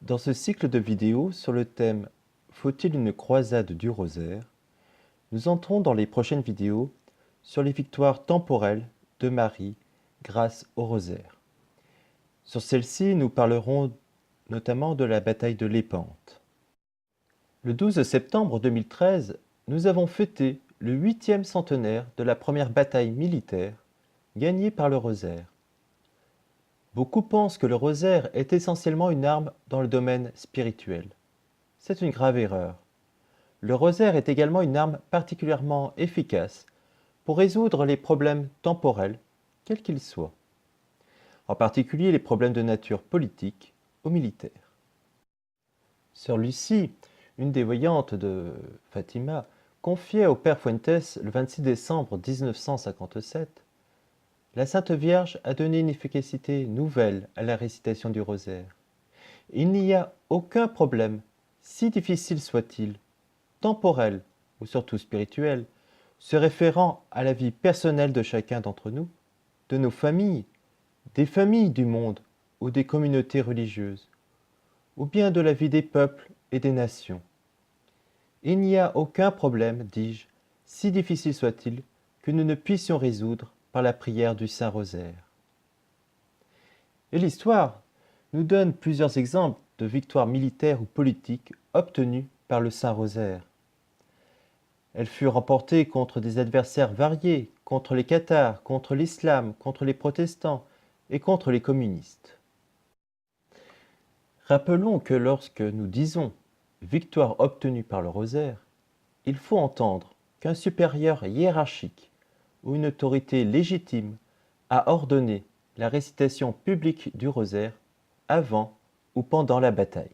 Dans ce cycle de vidéos sur le thème Faut-il une croisade du rosaire, nous entrons dans les prochaines vidéos sur les victoires temporelles de Marie grâce au rosaire. Sur celle-ci, nous parlerons notamment de la bataille de Lépante. Le 12 septembre 2013, nous avons fêté le 8e centenaire de la première bataille militaire gagnée par le rosaire. Beaucoup pensent que le rosaire est essentiellement une arme dans le domaine spirituel. C'est une grave erreur. Le rosaire est également une arme particulièrement efficace pour résoudre les problèmes temporels, quels qu'ils soient. En particulier les problèmes de nature politique ou militaire. Sœur Lucie, une des voyantes de Fatima, confiait au père Fuentes le 26 décembre 1957 « La Sainte Vierge a donné une efficacité nouvelle à la récitation du rosaire. Il n'y a aucun problème, si difficile soit-il, temporel ou surtout spirituel, se référant à la vie personnelle de chacun d'entre nous, de nos familles, des familles du monde ou des communautés religieuses, ou bien de la vie des peuples et des nations. Il n'y a aucun problème, dis-je, si difficile soit-il, que nous ne puissions résoudre par la prière du Saint-Rosaire. » Et l'histoire nous donne plusieurs exemples de victoires militaires ou politiques obtenues par le Saint-Rosaire. Elles furent remportées contre des adversaires variés, contre les cathares, contre l'islam, contre les protestants et contre les communistes. Rappelons que lorsque nous disons « victoire obtenue par le rosaire », il faut entendre qu'un supérieur hiérarchique ou une autorité légitime a ordonné la récitation publique du rosaire avant ou pendant la bataille.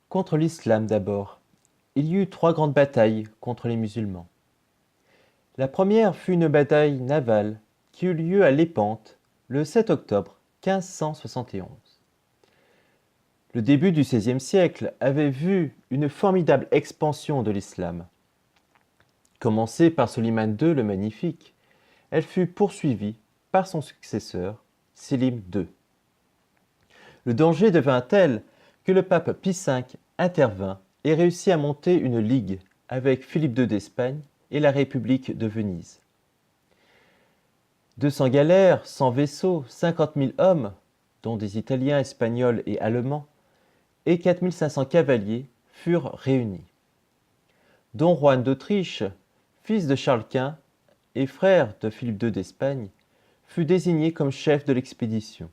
Contre l'islam d'abord, il y eut 3 grandes batailles contre les musulmans. La première fut une bataille navale qui eut lieu à Lépante le 7 octobre 1571. Le début du XVIe siècle avait vu une formidable expansion de l'islam. Commencée par Soliman II le Magnifique, elle fut poursuivie par son successeur, Sélim II. Le danger devint tel que le pape Pie V intervint et réussit à monter une ligue avec Philippe II d'Espagne et la République de Venise. 200 galères, 100 vaisseaux, 50 000 hommes, dont des Italiens, Espagnols et Allemands, et 4 500 cavaliers furent réunis. Don Juan d'Autriche, fils de Charles Quint et frère de Philippe II d'Espagne, fut désigné comme chef de l'expédition.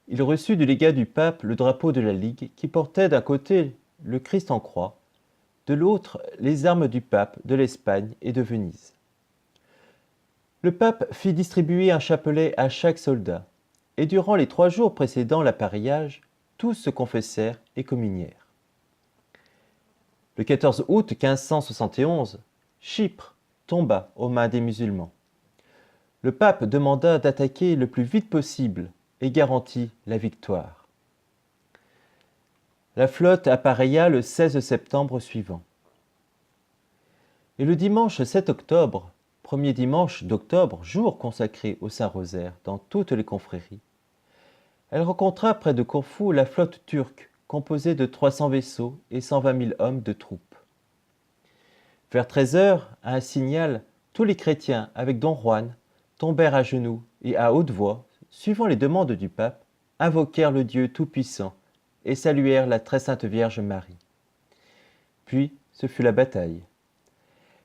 Il reçut du légat du pape le drapeau de la Ligue qui portait d'un côté le Christ en croix, de l'autre les armes du pape de l'Espagne et de Venise. Le pape fit distribuer un chapelet à chaque soldat, et durant les 3 jours précédant l'appareillage, tous se confessèrent et communièrent. Le 14 août 1571, Chypre tomba aux mains des musulmans. Le pape demanda d'attaquer le plus vite possible et garantit la victoire. La flotte appareilla le 16 septembre suivant. Et le dimanche 7 octobre, premier dimanche d'octobre, jour consacré au Saint-Rosaire dans toutes les confréries, elle rencontra près de Corfou la flotte turque, composée de 300 vaisseaux et 120 000 hommes de troupes. Vers 13 heures, à un signal, tous les chrétiens, avec Don Juan, tombèrent à genoux et à haute voix, suivant les demandes du pape, invoquèrent le Dieu Tout-Puissant et saluèrent la très sainte Vierge Marie. Puis, ce fut la bataille.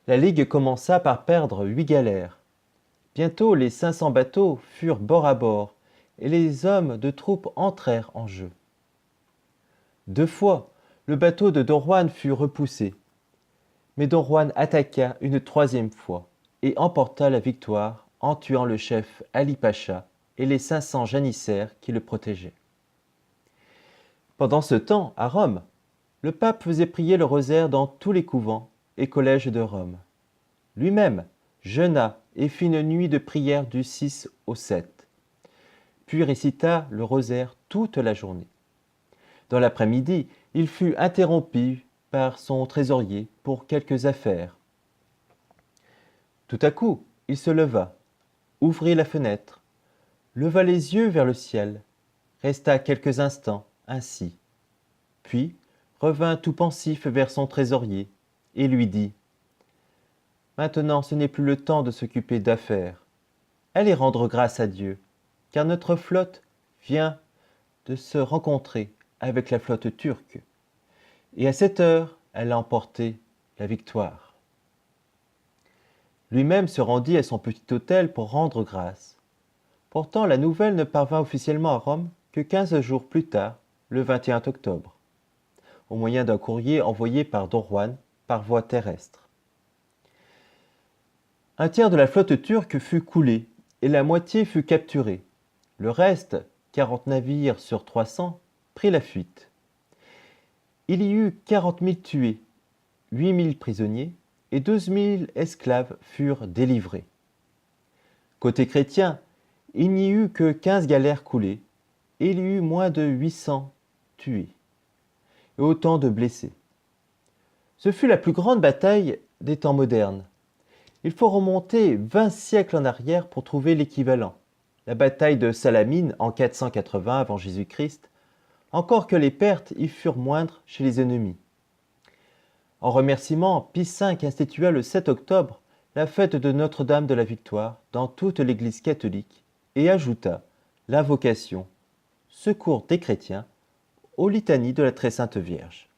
La Ligue commença par perdre 8 galères. Bientôt, les 500 bateaux furent bord à bord et les hommes de troupes entrèrent en jeu. 2 fois, le bateau de Don Juan fut repoussé. Mais Don Juan attaqua une 3e fois et emporta la victoire en tuant le chef Ali Pacha et les 500 janissaires qui le protégeaient. Pendant ce temps, à Rome, le pape faisait prier le rosaire dans tous les couvents et collèges de Rome. Lui-même jeûna et fit une nuit de prière du 6 au 7, puis récita le rosaire toute la journée. Dans l'après-midi, il fut interrompu par son trésorier pour quelques affaires. Tout à coup, il se leva, ouvrit la fenêtre, leva les yeux vers le ciel, resta quelques instants ainsi, puis revint tout pensif vers son trésorier et lui dit : « Maintenant ce n'est plus le temps de s'occuper d'affaires. Allez rendre grâce à Dieu, car notre flotte vient de se rencontrer avec la flotte turque, et à cette heure elle a emporté la victoire. » Lui-même se rendit à son petit hôtel pour rendre grâce. Pourtant, la nouvelle ne parvint officiellement à Rome que 15 jours plus tard, le 21 octobre, au moyen d'un courrier envoyé par Don Juan par voie terrestre. Un tiers de la flotte turque fut coulé et la moitié fut capturée. Le reste, 40 navires sur 300, prit la fuite. Il y eut 40 000 tués, 8 000 prisonniers et 12 000 esclaves furent délivrés. Côté chrétien, il n'y eut que 15 galères coulées et il y eut moins de 800 tués et autant de blessés. Ce fut la plus grande bataille des temps modernes. Il faut remonter 20 siècles en arrière pour trouver l'équivalent. La bataille de Salamine en 480 avant Jésus-Christ, encore que les pertes y furent moindres chez les ennemis. En remerciement, Pie V institua le 7 octobre la fête de Notre-Dame de la Victoire dans toute l'Église catholique et ajouta l'invocation « Secours des chrétiens » aux litanies de la Très Sainte Vierge.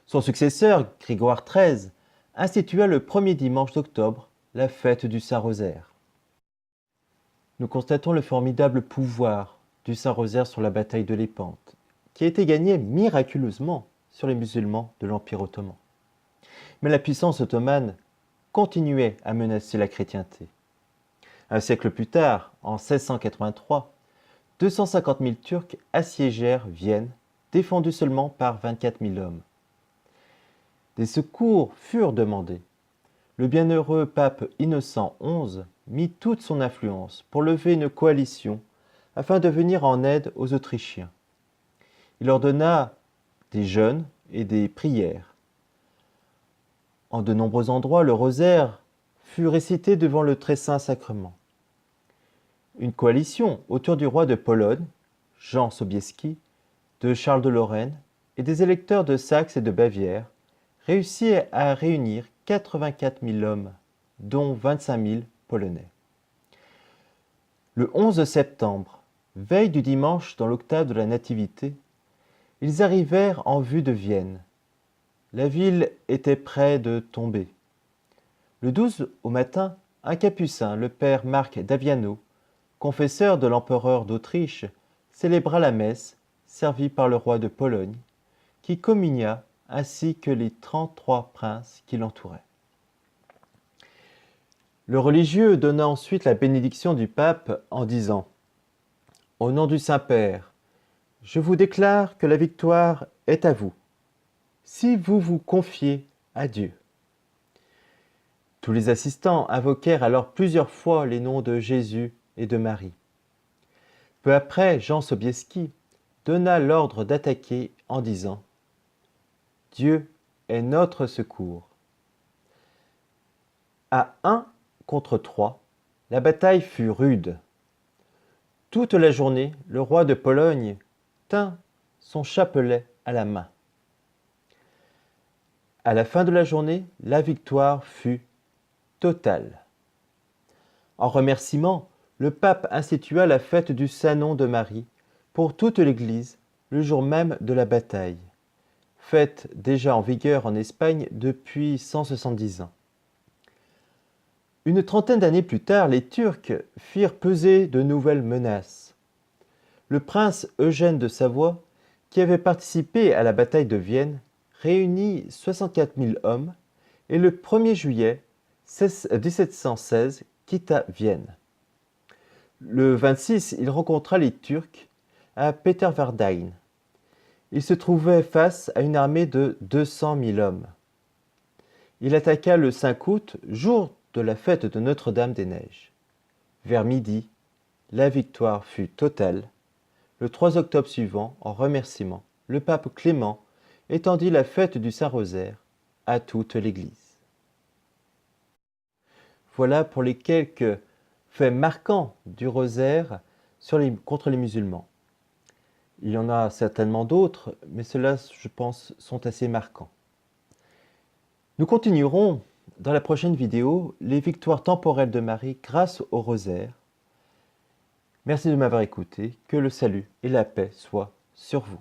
Son successeur, Grégoire XIII, institua le premier dimanche d'octobre la fête du Saint-Rosaire. Nous constatons le formidable pouvoir du Saint-Rosaire sur la bataille de Lépante, qui a été gagnée miraculeusement sur les musulmans de l'Empire ottoman. Mais la puissance ottomane continuait à menacer la chrétienté. Un siècle plus tard, en 1683, 250 000 Turcs assiégèrent Vienne, défendus seulement par 24 000 hommes. Des secours furent demandés. Le bienheureux pape Innocent XI mit toute son influence pour lever une coalition afin de venir en aide aux Autrichiens. Il ordonna des jeûnes et des prières. En de nombreux endroits, le rosaire fut récité devant le très saint sacrement. Une coalition autour du roi de Pologne, Jean Sobieski, de Charles de Lorraine et des électeurs de Saxe et de Bavière réussit à réunir 84 000 hommes, dont 25 000 Polonais. Le 11 septembre, veille du dimanche dans l'octave de la Nativité, ils arrivèrent en vue de Vienne. La ville était près de tomber. Le 12 au matin, un capucin, le père Marc d'Aviano, confesseur de l'empereur d'Autriche, célébra la messe servie par le roi de Pologne, qui communia ainsi que les 33 princes qui l'entouraient. Le religieux donna ensuite la bénédiction du pape en disant : « Au nom du Saint-Père, je vous déclare que la victoire est à vous, si vous vous confiez à Dieu. » Tous les assistants invoquèrent alors plusieurs fois les noms de Jésus et de Marie. Peu après, Jean Sobieski donna l'ordre d'attaquer en disant : « Dieu est notre secours. » À 1 contre 3, la bataille fut rude. Toute la journée, le roi de Pologne tint son chapelet à la main. À la fin de la journée, la victoire fut totale. En remerciement, le pape institua la fête du Saint-Nom de Marie pour toute l'Église le jour même de la bataille, fête déjà en vigueur en Espagne depuis 170 ans. Une trentaine d'années plus tard, les Turcs firent peser de nouvelles menaces. Le prince Eugène de Savoie, qui avait participé à la bataille de Vienne, réunit 64 000 hommes et le 1er juillet 1716 quitta Vienne. Le 26, il rencontra les Turcs à Peterwardein. Il se trouvait face à une armée de 200 000 hommes. Il attaqua le 5 août, jour de la fête de Notre-Dame-des-Neiges. Vers midi, la victoire fut totale. Le 3 octobre suivant, en remerciement, le pape Clément étendit la fête du Saint-Rosaire à toute l'Église. Voilà pour les quelques faits marquants du rosaire contre les musulmans. Il y en a certainement d'autres, mais ceux-là, je pense, sont assez marquants. Nous continuerons dans la prochaine vidéo les victoires temporelles de Marie grâce au rosaire. Merci de m'avoir écouté, que le salut et la paix soient sur vous.